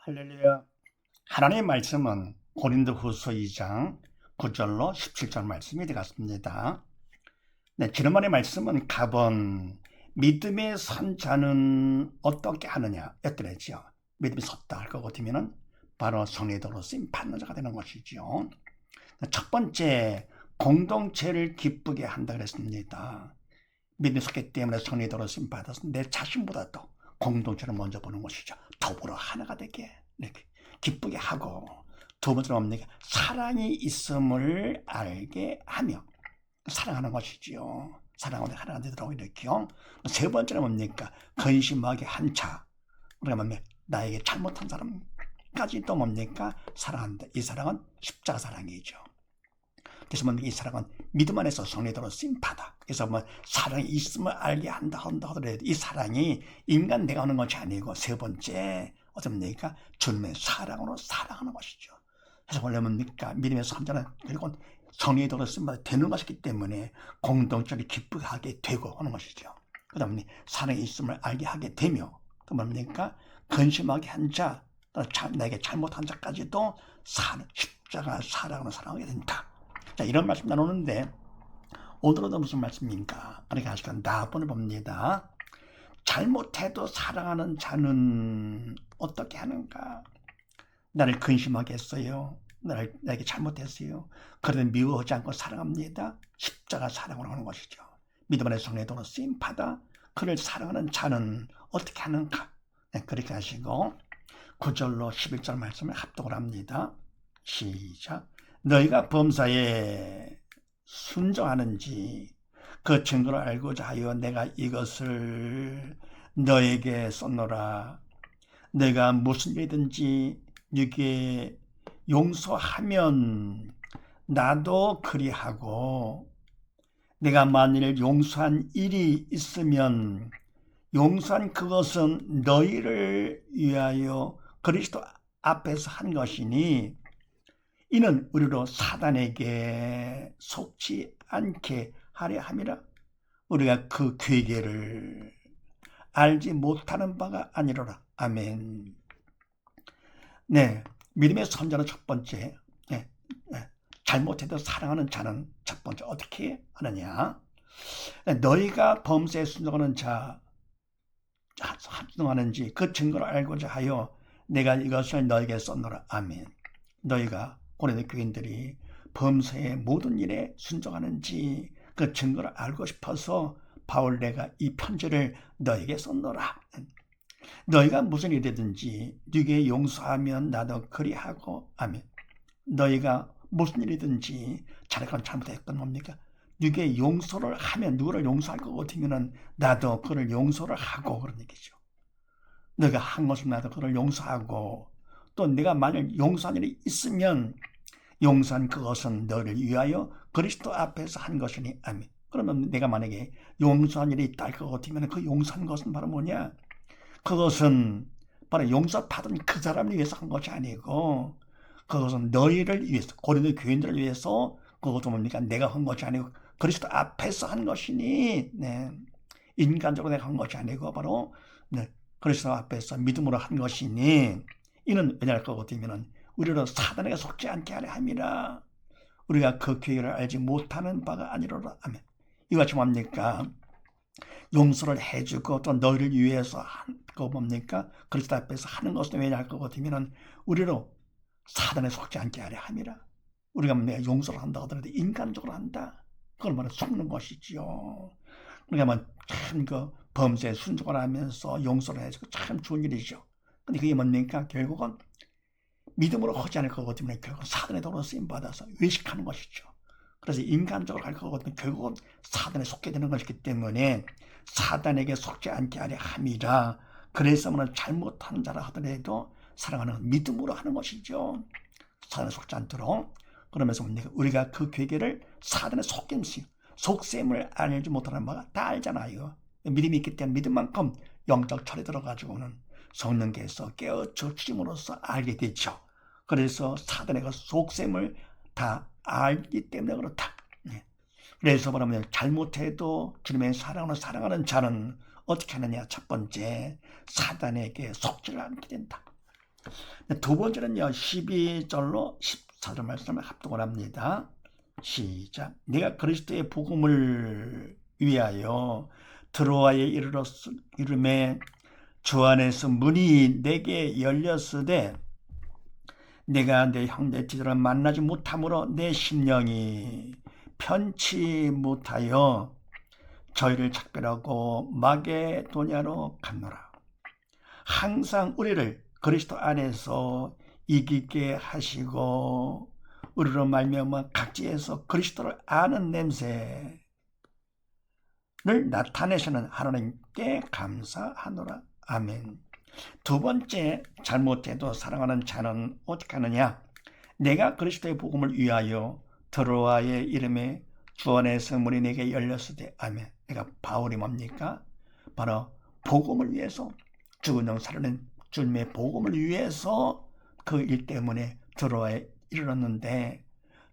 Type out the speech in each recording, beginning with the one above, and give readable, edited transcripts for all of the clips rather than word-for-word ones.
할렐루야. 하나님의 말씀은 고린도후서 2장 9절로 17절 말씀이 되겠습니다. 네, 지난번의 말씀은 갑은 믿음의 선 자는 어떻게 하느냐 였더랬죠. 믿음이 섰다 할 것 같으면 바로 성례도로 쓰임 받는 자가 되는 것이죠. 첫 번째, 공동체를 기쁘게 한다 그랬습니다. 믿음이 섰기 때문에 성례도로 쓰임 받아서 내 자신보다도 공동체를 먼저 보는 것이죠. 더불어 하나가 되게 이렇게 기쁘게 하고, 두 번째로 뭡니까? 사랑이 있음을 알게 하며 사랑하는 것이지요. 사랑하는 하나가 되도록 이렇게요. 세 번째는 뭡니까? 근심하게 한 자. 우리가 뭡니까? 나에게 잘못한 사람까지도 뭡니까? 사랑한다. 이 사랑은 십자가 사랑이죠. 그래서 뭡니까? 이 사랑은 믿음 안에서 성례도로 쓰임받아. 그래서 뭐 사랑이 있음을 알게 한다 하더라도 이 사랑이 인간 내가 하는 것이 아니고, 세 번째 어떻습니까? 주님의 사랑으로 사랑하는 것이죠. 그래서 원래 뭡니까? 믿음의 삶자는 결국은 성례도로 쓰임받아 되는 것이기 때문에 공동체를 기쁘게 하게 되고 하는 것이죠. 그 다음에 사랑이 있음을 알게 하게 되며, 또 뭡니까? 근심하게 한 자, 나에게 잘못한 자까지도 십자가 사랑으로 사랑하게 된다. 자, 이런 말씀 나누는데 오늘은 무슨 말씀입니까? 그러니까 아시간 나번을 봅니다. 잘못해도 사랑하는 자는 어떻게 하는가? 나를 근심하게 했어요. 나에게 잘못했어요. 그래도 미워하지 않고 사랑합니다. 십자가 사랑으로 하는 것이죠. 믿음 안에 성례도로 쓰임받아 그를 사랑하는 자는 어떻게 하는가? 네, 그렇게 하시고 9절로 11절 말씀을 합독을 합니다. 시작. 너희가 범사에 순종하는지 그 증거를 알고자 하여 내가 이것을 너에게 썼노라. 내가 무슨 일이든지 네게 용서하면 나도 그리하고, 내가 만일 용서한 일이 있으면 용서한 그것은 너희를 위하여 그리스도 앞에서 한 것이니, 이는 우리로 사단에게 속지 않게 하려 함이라. 우리가 그 괴계를 알지 못하는 바가 아니로라. 아멘. 네, 믿음의 선자는 첫 번째, 잘못해도 사랑하는 자는 첫 번째 어떻게 하느냐? 너희가 범죄에 순종하는 자, 순종하는지 그 증거를 알고자 하여 내가 이것을 너에게 썼노라. 아멘. 너희가 고린도 교인들이 범사의 모든 일에 순종하는지 그 증거를 알고 싶어서 바울 내가 이 편지를 너에게 썼노라. 너희가 무슨 일이든지 네게 용서하면 나도 그리하고. 아멘. 너희가 무슨 일이든지 잘했건 잘못했건 뭡니까? 네게 용서를 하면, 누구를 용서할 것 같으면 나도 그를 용서를 하고, 그런 얘기죠. 너가 한 것을 나도 그를 용서하고, 또 내가 만약 용서한 일이 있으면 용서한 그것은 너를 위하여 그리스도 앞에서 한 것이니. 아멘. 그러면 내가 만약에 용서한 일이 있다 할 것 같으면 그 용서한 것은 바로 뭐냐? 그것은 바로 용서받은 그 사람을 위해서 한 것이 아니고, 그것은 너희를 위해서, 고린도 교인들을 위해서, 그것도 뭡니까? 내가 한 것이 아니고 그리스도 앞에서 한 것이니, 네. 인간적으로 내가 한 것이 아니고 바로 그리스도 앞에서 믿음으로 한 것이니, 이는 왜냐할 것 같으면 우리로 사단에게 속지 않게 하려 함이라. 우리가 그 기회를 알지 못하는 바가 아니로라. 아멘. 이것이 뭡니까? 용서를 해주고 또 너희를 위해서 한거 뭡니까? 그리스도 앞에서 하는 것은 왜냐할 것 같으면 우리로 사단에 속지 않게 하려 함이라. 우리가 내가 용서를 한다 하더라도 인간적으로 한다. 그걸 말해 속는 것이지요. 그러니까 참 그 범죄에 순종을 하면서 용서를 해주고 참 좋은 일이죠. 근데 그게 뭡니까? 결국은 믿음으로 하지 않을 것 같으면 결국 사단의 도로 쓰임받아서 외식하는 것이죠. 그래서 인간적으로 할 것 같으면 결국은 사단에 속게 되는 것이기 때문에 사단에게 속지 않게 하려 함이라. 그래서 잘못하는 자라 하더라도 사랑하는 믿음으로 하는 것이죠. 사단에 속지 않도록. 그러면서 우리가 그 괴계를 사단에 속셈을 알지 못하는 바가 다 알잖아요. 믿음이 있기 때문에 믿음만큼 영적 철에 들어가지고는 성령께서 깨우쳐 주심으로써 알게 되죠. 그래서 사단의 그 속셈을 다 알기 때문에 그렇다. 그래서 말하면 잘못해도 주님의 사랑으로 사랑하는 자는 어떻게 하느냐? 첫 번째, 사단에게 속지를 않게 된다. 두 번째는요, 12절로 14절 말씀을 합독을 합니다. 시작. 내가 그리스도의 복음을 위하여 드로아에 이르매 주 안에서 문이 내게 열렸으되 내가 내 형제 디도를 만나지 못함으로 내 심령이 편치 못하여 저희를 작별하고 마게도냐로 갔노라. 항상 우리를 그리스도 안에서 이기게 하시고 우리로 말미암아 각지에서 그리스도를 아는 냄새를 나타내시는 하나님께 감사하노라. 아멘. 두 번째, 잘못해도 사랑하는 자는 어떻게 하느냐? 내가 그리스도의 복음을 위하여 드로아의 이름에 주 안에서 문이 내게 열렸으되. 아멘. 내가 바울이 뭡니까? 바로 복음을 위해서, 죽은 영 살아낸 주님의 복음을 위해서 그 일 때문에 드로아에 이르렀는데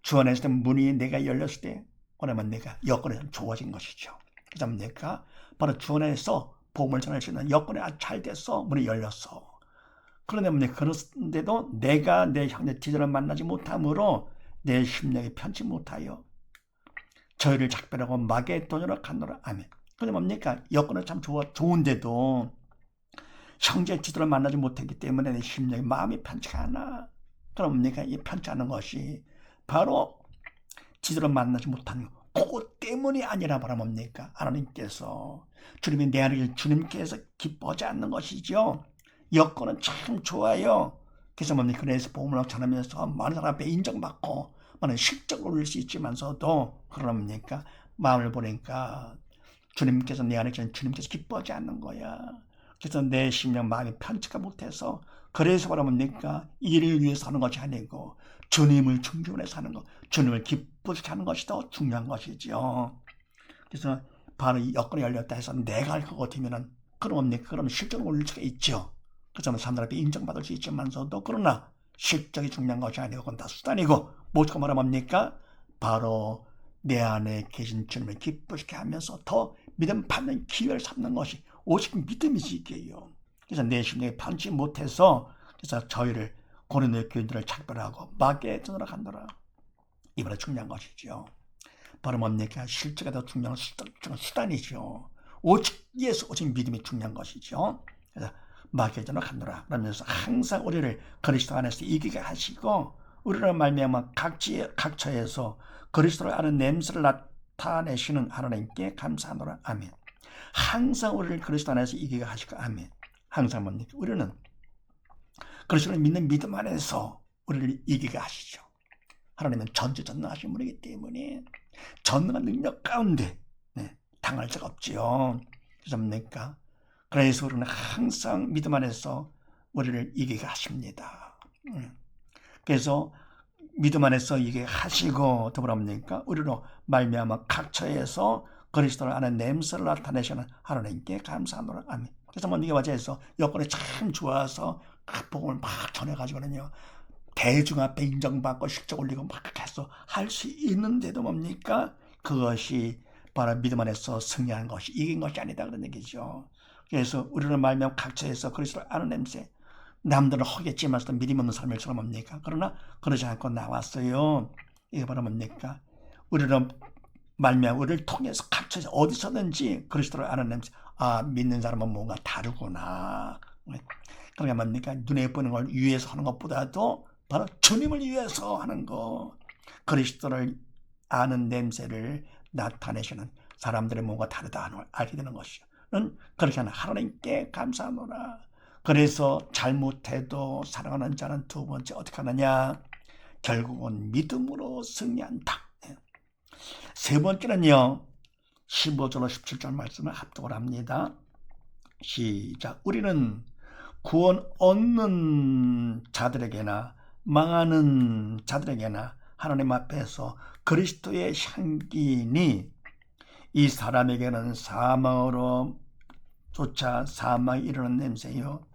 주 안에서 문이 내가 열렸을 때 그러면 내가 여건이 좀 좋아진 것이죠. 그래서 내가 바로 주 안에서 복음을 전할 수 있는 여건이 아주 잘 됐어. 문이 열렸어. 그런데도 내가 내 형제 디도를 만나지 못함으로 내 심령이 편치 못하여 저희를 작별하고 마게도냐로 갔노라. 아멘. 근데 뭡니까? 여건은 참 좋은데도 형제 디도를 만나지 못했기 때문에 내 심령이 마음이 편치가 않아. 그럼 뭡니까? 이 편치 않은 것이 바로 디도를 만나지 못한 것. 그것 때문이 아니라 바로 뭡니까? 하나님께서 주님이 내 안에 주님께서 기뻐하지 않는 것이죠. 여건은 참 좋아요. 그래서 뭡니까? 그래서 복음을 전하면서 많은 사람 앞에 인정받고 많은 실적을 올릴 수 있지만서도 그러니까 마음을 보니까 주님께서 내 안에 주님께서 기뻐하지 않는 거야. 그래서 내 심령 마음이 편치가 못해서 그래서 바로 뭡니까? 이를 위해서 하는 것이 아니고 주님을 존중해서 하는 것, 주님을 기쁘시게 하는 것이 더 중요한 것이죠. 그래서 바로 이 여건이 열렸다 해서 내가 할 것 같으면은 그럼 실적을 올릴 수가 있죠. 그래서 사람들 앞에 인정받을 수 있지만서도 그러나 실적이 중요한 것이 아니고 그건 다 수단이고 뭐가 말합니까? 바로 내 안에 계신 주님을 기쁘시게 하면서 더 믿음 받는 기회를 삼는 것이 오직 믿음이지 이게요. 그래서 내 심령이 편치 못해서 그래서 저희를 고린도 교인들을 작별하고 마게도냐로 간다라. 이번에 중요한 것이죠. 바로 뭡니까? 실제가 더 중요한 수단이죠. 오직 예수, 오직 믿음이 중요한 것이죠. 그래서 마게도냐로 간다라. 그러면서 항상 우리를 그리스도 안에서 이기게 하시고 우리를 말미암아 각처에서 그리스도를 아는 냄새를 나타내시는 하나님께 감사하노라. 아멘. 항상 우리를 그리스도 안에서 이기게 하시고. 아멘. 항상 뭡니까? 우리는 그리스도를 믿는 믿음 안에서 우리를 이기게 하시죠. 하나님은 전지전능하신 분이기 때문에 전능한 능력 가운데 당할 적 없지요. 그래서 뭡니까? 그래서 우리는 항상 믿음 안에서 우리를 이기게 하십니다. 그래서 믿음 안에서 이게 하시고 더불어 뭡니까? 우리로 말미암아 각처에서 그리스도를 아는 냄새를 나타내시는 하나님께 감사하노라. 아멘. 그래서 뭡니까? 맞아서 여건이 참 좋아서 복음을 막 전해가지고는요 대중 앞에 인정받고 실적 올리고 막 해서 할 수 있는데도 뭡니까? 그것이 바로 믿음 안에서 승리하는 것이 이긴 것이 아니다 그런 얘기죠. 그래서 우리를 말미암아 각처에서 그리스도를 아는 냄새, 남들은 허겠지만서도 믿음 없는 삶일처럼 뭡니까? 그러나 그러지 않고 나왔어요. 이게 바로 뭡니까? 우리를 말미암아 우리를 통해서 각처에서 어디서든지 그리스도를 아는 냄새. 아, 믿는 사람은 뭔가 다르구나. 그러니까 뭡니까? 눈에 보이는 걸 위해서 하는 것보다도 바로 주님을 위해서 하는 거. 그리스도를 아는 냄새를 나타내시는 사람들의 뭔가 다르다는 걸 알게 되는 것이요. 그렇게 하는 하나님께 감사하노라. 그래서 잘못해도 사랑하는 자는 두 번째 어떻게 하느냐? 결국은 믿음으로 승리한다. 세 번째는요. 15절로 17절 말씀을 합독을 합니다. 시작. 우리는 구원 얻는 자들에게나 망하는 자들에게나 하나님 앞에서 그리스도의 향기니 이 사람에게는 사망으로 조차 사망이 이르는 냄새요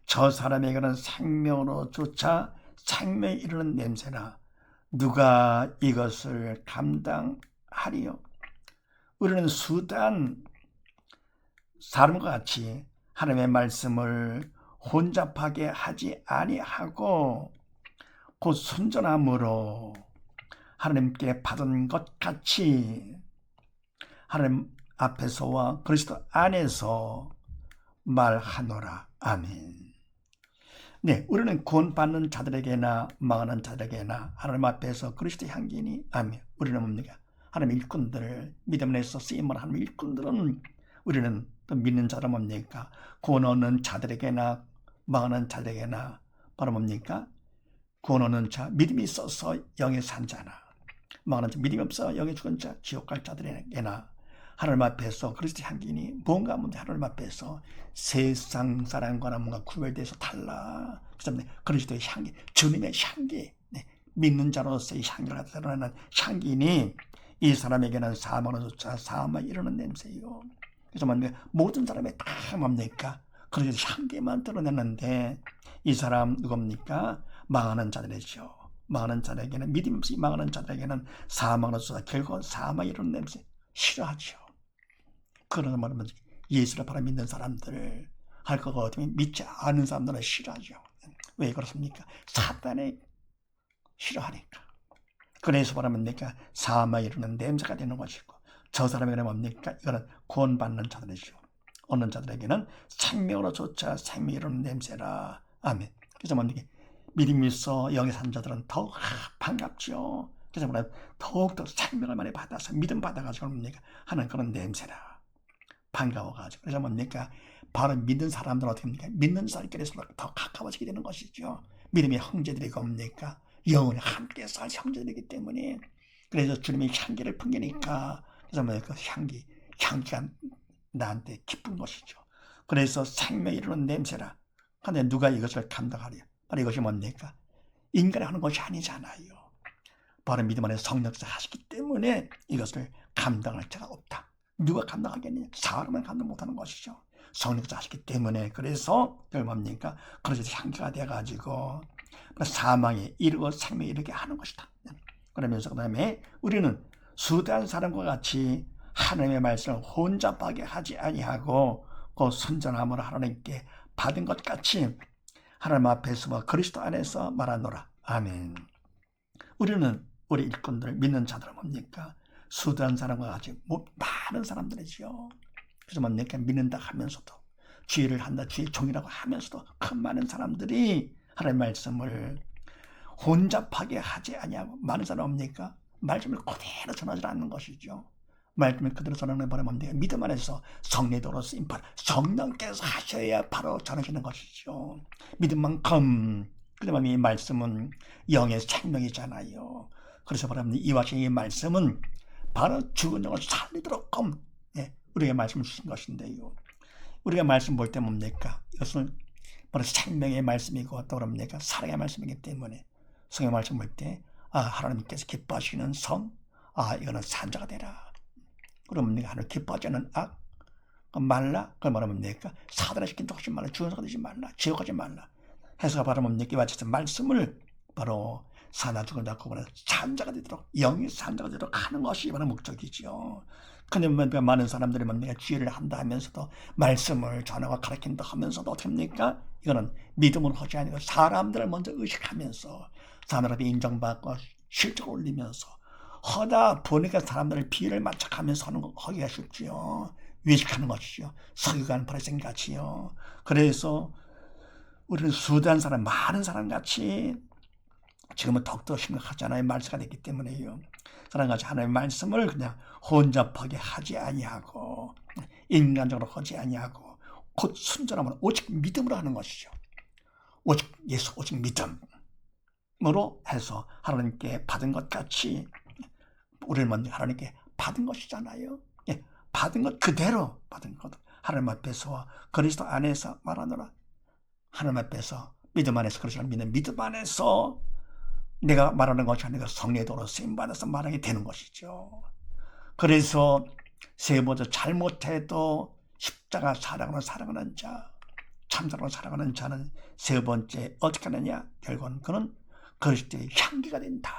저 사람에게는 생명으로 조차 생명이 이르는 냄새라. 누가 이것을 감당하리요? 우리는 수단 사람과 같이 하나님의 말씀을 혼잡하게 하지 아니하고 곧 순전함으로 하나님께 받은 것 같이 하나님 앞에서와 그리스도 안에서 말하노라. 아멘. 네, 우리는 구원받는 자들에게나 망하는 자들에게나 하나님 앞에서 그리스도 향기니 아멘. 우리는 뭡니까? 하나님 일꾼들, 믿음 안에서 쓰임을 하는 일꾼들은 우리는 또 믿는 자는 뭡니까? 구원 얻는 자들에게나 망하는 자들에게나 바로 뭡니까? 구원 얻는 자, 믿음이 있어서 영에 산 자나 망하는 자, 믿음이 없어 영에 죽은 자, 지옥 갈 자들에게나 하나님 앞에서 그리스도 향기니 뭔가 하나님 앞에서 세상 사람과는 뭔가 구별돼서 달라. 그래서 그리스도의 향기, 주님의 향기, 네. 믿는 자로서의 향기가 드러나는 향기니 이 사람에게는 사망을 쫓아 사망에 이르는 냄새요. 그래서 모든 사람이 다 뭡니까? 그리스도 향기만 드러내는데 이 사람 누굽니까? 망하는 자들이죠. 망하는 자들에게는 믿음 없이 망하는 자들에게는 사망을 쫓아 결국 사망에 이르는 냄새 싫어하죠. 그러나 말하면 예수를 바라 믿는 사람들 할 거가 어쩌면 믿지 않은 사람들은 싫어하죠. 왜 그렇습니까? 사단에 싫어하니까. 그래서 말하면 사망에 이르는 냄새가 되는 것이고 저 사람에게는 뭡니까? 이거는 구원받는 자들이죠. 얻는 자들에게는 생명으로 쫓아 생명에 이르는 냄새라. 아멘. 그래서 뭡니까? 믿음이 있어 영에 산 자들은 더욱 반갑죠. 그래서 말하면 더욱더 생명을 많이 받아서 믿음 받아가지고 뭡니까? 하는 그런 냄새라. 반가워가지고. 그래서 뭡니까? 바로 믿는 사람들은 어떻게 합니까? 믿는 사람끼리 서로 더 가까워지게 되는 것이죠. 믿음의 형제들이 뭡니까? 영원히 함께 살 형제들이기 때문에. 그래서 주님의 향기를 풍기니까. 그래서 뭡니까? 향기가 나한테 기쁜 것이죠. 그래서 생명이 이르는 냄새라. 근데 누가 이것을 감당하려? 바로 이것이 뭡니까? 인간이 하는 것이 아니잖아요. 바로 믿음 안에 성령께서 하시기 때문에 이것을 감당할 자가 없다. 누가 감당하겠느냐? 사람은 감당 못하는 것이죠. 성령께서 하시기 때문에. 그래서 뭡니까? 그래서 향기가 돼가지고 사망에 이르고 생명에 이르게 하는 것이다. 그러면서 그 다음에 우리는 수대한 사람과 같이 하나님의 말씀을 혼잡하게 하지 아니하고 그 순전함으로 하나님께 받은 것 같이 하나님 앞에서와 그리스도 안에서 말하노라. 아멘. 우리는 우리 일꾼들 믿는 자들은 뭡니까? 수대한 사람과 같이 많은 사람들이죠. 그래서 뭡니까? 믿는다 하면서도 주의를 한다, 주의 종이라고 하면서도 큰 많은 사람들이 하나님의 말씀을 혼잡하게 하지 아니하고 많은 사람 뭡니까? 말씀을 그대로 전하지 않는 것이죠. 말씀을 그대로 전하는 바람에 뭡니까? 믿음 안에서 성례도로 쓰임 바로 성령께서 하셔야 바로 전하시는 것이죠. 믿음만큼 그다음에 이 말씀은 영의 생명이잖아요. 그래서 바랍니다. 이와 같이 이 말씀은 바로 죽은 영을 살리도록 우리에게 말씀을 주신 것인데요. 우리가 말씀 볼 때 뭡니까? 이것은 바로 생명의 말씀이고 또 뭡니까? 사랑의 말씀이기 때문에 성의 말씀 볼 때 하나님께서 기뻐하시는 성, 이거는 산자가 되라. 그러면 하나님 기뻐하지 않는 악, 말라. 그걸 말하면 뭡니까? 사단의 시킨 척 하지 말라. 죽은 자가 되지 말라. 지옥 가지 말라. 해서가 바로 뭡니까? 이와 같이 말씀을 바로 사나 죽은 자 구분해서 산자가 되도록 영이 산자가 되도록 하는 것이 바로 목적이죠. 근데 많은 사람들이 뭡니까? 주의를 한다 하면서도 말씀을 전하고 가르친다 하면서도 어떻게 합니까? 이거는 믿음으로 하지 아니고 사람들을 먼저 의식하면서 사람들 앞에 인정받고 실적을 올리면서 하다 보니까 사람들을 비를 맞춰가면서 하기가 쉽지요. 외식하는 것이죠. 석유관 바리새인같이요. 그래서 우리는 수대한 사람, 많은 사람같이 지금은 더욱더 심각하잖아요. 말세가 됐기 때문에요. 사람같이 하나님의 말씀을 그냥 혼잡하게 하지 아니하고 인간적으로 하지 아니하고 곧 순전함으로 오직 믿음으로 하는 것이죠. 오직 예수, 오직 믿음으로 해서 하나님께 받은 것 같이 우리를 먼저 하나님께 받은 것이잖아요. 받은 것 그대로 받은 것. 하나님 앞에서 그리스도 안에서 말하노라. 하나님 앞에서 믿음 안에서 그리스도를 믿는 믿음 안에서 내가 말하는 것이 아니라 성례도로 쓰임받아서 말하게 되는 것이죠. 그래서 세 번째 잘못해도 십자가 사랑하는 자, 참사랑으로 사랑하는 자는 세 번째 어떻게 하느냐? 결국은 그는 그리스도의 향기가 된다.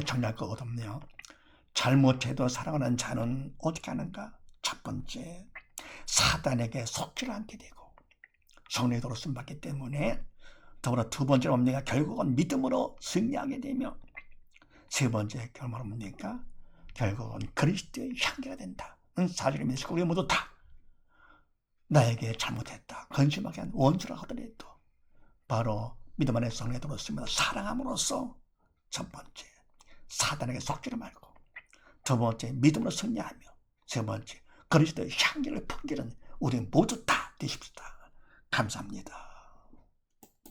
정리할 거거든요. 잘못해도 사랑하는 자는 어떻게 하는가? 첫 번째, 사단에게 속지를 않게 되고 성령으로 쓰임받기 때문에 더불어 두 번째로 뭡니까? 결국은 믿음으로 승리하게 되며 세 번째 결말은 뭡니까? 결국은 그리스도의 향기가 된다. 사실을 믿으시고 우리 모두 다 나에게 잘못했다 근심하게 한 원수라 하더라도 바로 믿음 안에 성령에 들었으면 사랑함으로써 첫 번째 사단에게 속지를 말고 두 번째 믿음으로 승리하며 세 번째 그리스도의 향기를 풍기는 우리 모두 다 되십시다. 감사합니다.